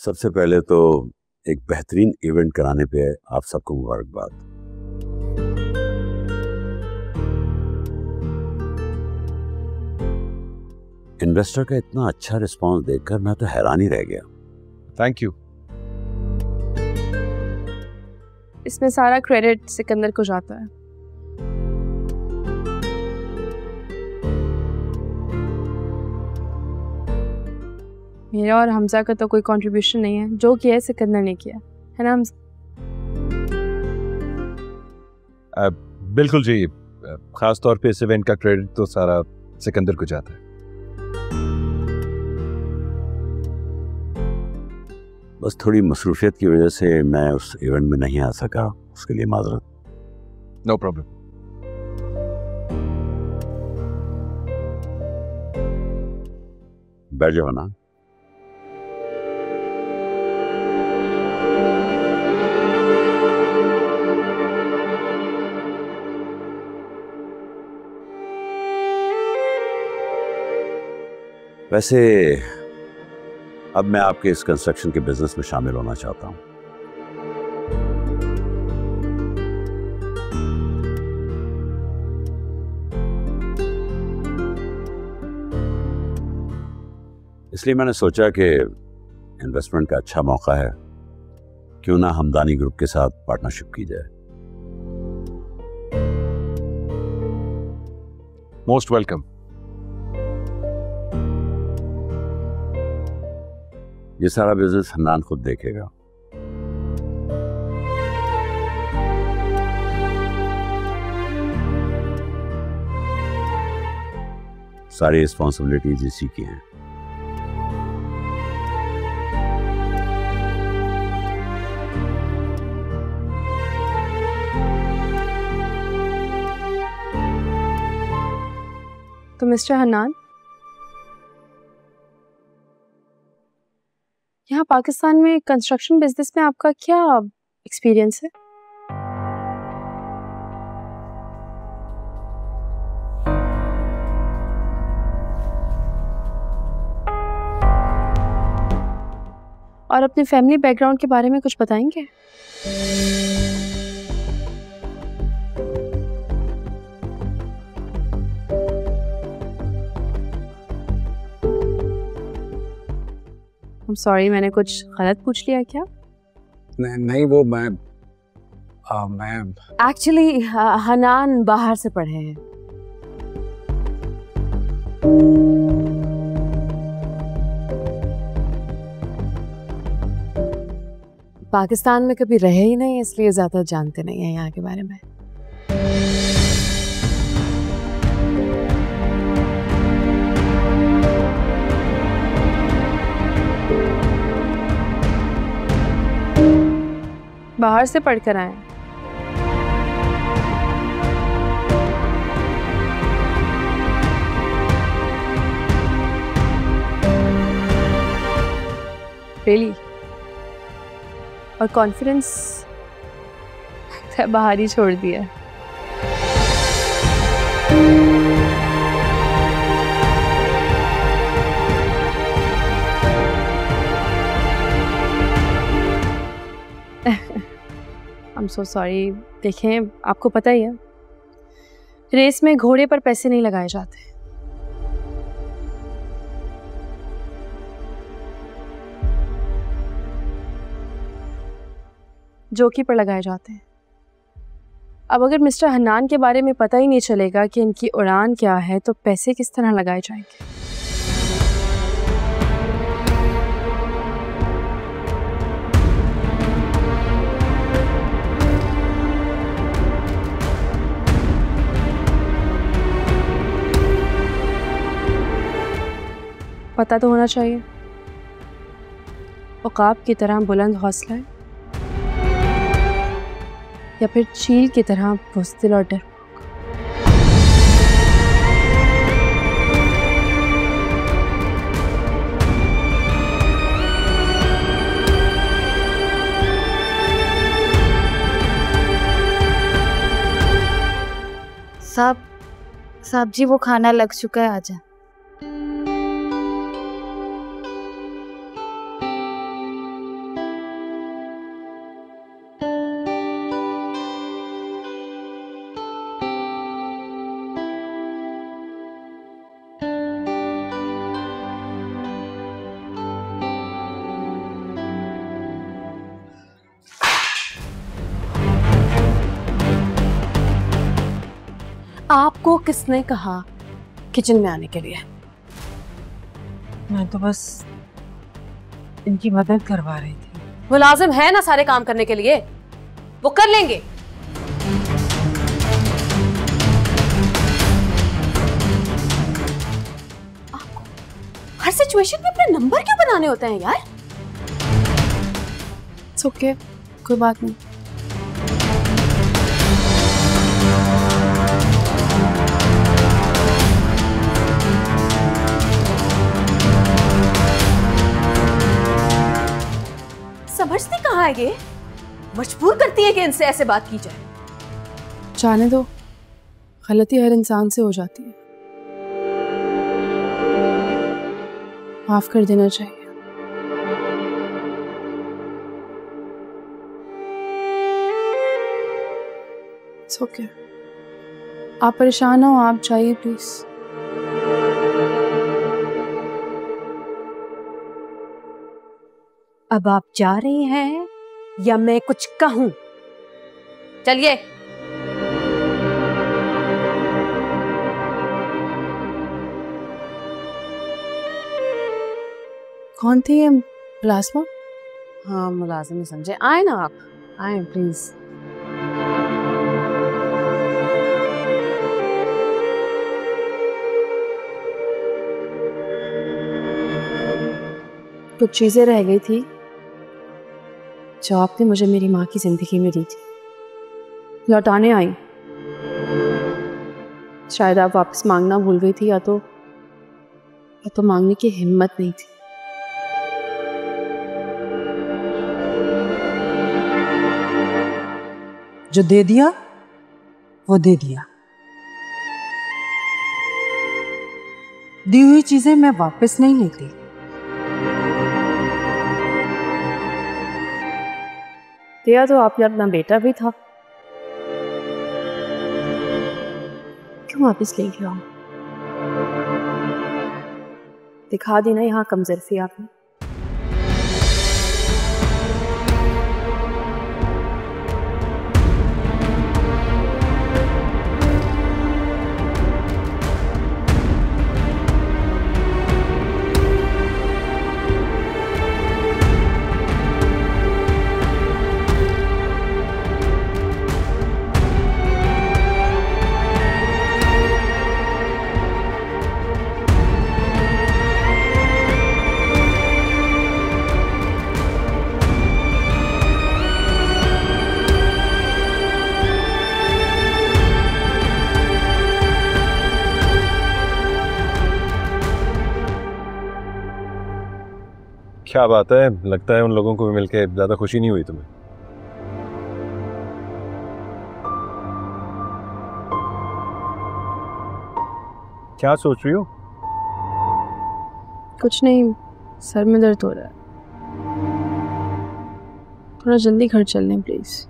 सबसे पहले तो एक बेहतरीन इवेंट कराने पे आप सबको मुबारकबाद। इन्वेस्टर का इतना अच्छा रिस्पांस देखकर मैं तो हैरान ही रह गया। Thank you. इसमें सारा क्रेडिट सिकंदर को जाता है। मेरा और हमजा का तो कोई कंट्रीब्यूशन नहीं है, जो किया है सिकंदर ने किया है ना हमजा? बिल्कुल जी, खास तौर पे इस इवेंट का क्रेडिट तो सारा सिकंदर को जाता है। बस थोड़ी मसरूफियत की वजह से मैं उस इवेंट में नहीं आ सका, उसके लिए माजरत। No problem. बैठ जाओ ना। वैसे अब मैं आपके इस कंस्ट्रक्शन के बिजनेस में शामिल होना चाहता हूं। इसलिए मैंने सोचा कि इन्वेस्टमेंट का अच्छा मौका है, क्यों ना हमदानी ग्रुप के साथ पार्टनरशिप की जाए। Most welcome. ये सारा बिजनेस हन्नान खुद देखेगा। सारी रिस्पॉन्सिबिलिटीज इसी की हैं। तो मिस्टर हन्नान, यहाँ पाकिस्तान में कंस्ट्रक्शन बिजनेस में आपका क्या एक्सपीरियंस है? और अपने फैमिली बैकग्राउंड के बारे में कुछ बताएंगे? सॉरी, मैंने कुछ गलत पूछ लिया क्या? नहीं वो मैं एक्चुअली हनान बाहर से पढ़े हैं। पाकिस्तान में कभी रहे ही नहीं, इसलिए ज्यादा जानते नहीं हैं यहाँ के बारे में। बाहर से पढ़कर आए। रियली? और कॉन्फिडेंस बाहर ही छोड़ दिया। I'm so sorry। देखें, आपको पता ही है रेस में घोड़े पर पैसे नहीं लगाए जाते। जोकी पर लगाए जाते हैं। अब अगर मिस्टर हन्नान के बारे में पता ही नहीं चलेगा कि इनकी उड़ान क्या है, तो पैसे किस तरह लगाए जाएंगे? पता तो होना चाहिए। उकाब की तरह बुलंद हौसला है या फिर चील की तरह बुज़दिल और डरपोक। साहब जी, वो खाना लग चुका है, आजा। आपको किसने कहा किचन में आने के लिए? मैं तो बस इनकी मदद करवा रही थी। मुलाजिम है ना सारे काम करने के लिए, वो कर लेंगे। आपको हर सिचुएशन में अपने नंबर क्यों बनाने होते हैं यार? इट्स ओके, कोई बात नहीं। समझती कहाँ है ये? मजबूर करती है कि इनसे ऐसे बात की जाए। जाने दो, गलती हर इंसान से हो जाती है, माफ कर देना चाहिए। इट्स ओके, आप परेशान हो, आप जाइए प्लीज। अब आप जा रही हैं या मैं कुछ कहूं? चलिए। कौन थी ये मुलाज़िमा? हाँ, मुलाजिम ही समझे। आए ना आप, आए प्लीज। कुछ चीजें रह गई थी जो आपने मुझे मेरी माँ की जिंदगी में दी थी, लौटाने आई। शायद आप वापस मांगना भूल गई थी, या तो मांगने की हिम्मत नहीं थी। जो दे दिया वो दे दिया। दी हुई चीजें मैं वापस नहीं लेती। दिया तो आपने अपना बेटा भी था, क्यों वापस ले गया? दिखा दी ना यहाँ कमजोरी आपने। क्या बात है, लगता है उन लोगों को भी मिलके ज्यादा खुशी नहीं हुई तुम्हें? क्या सोच रही हो? कुछ नहीं, सर में दर्द हो रहा है। थोड़ा जल्दी घर चलने प्लीज।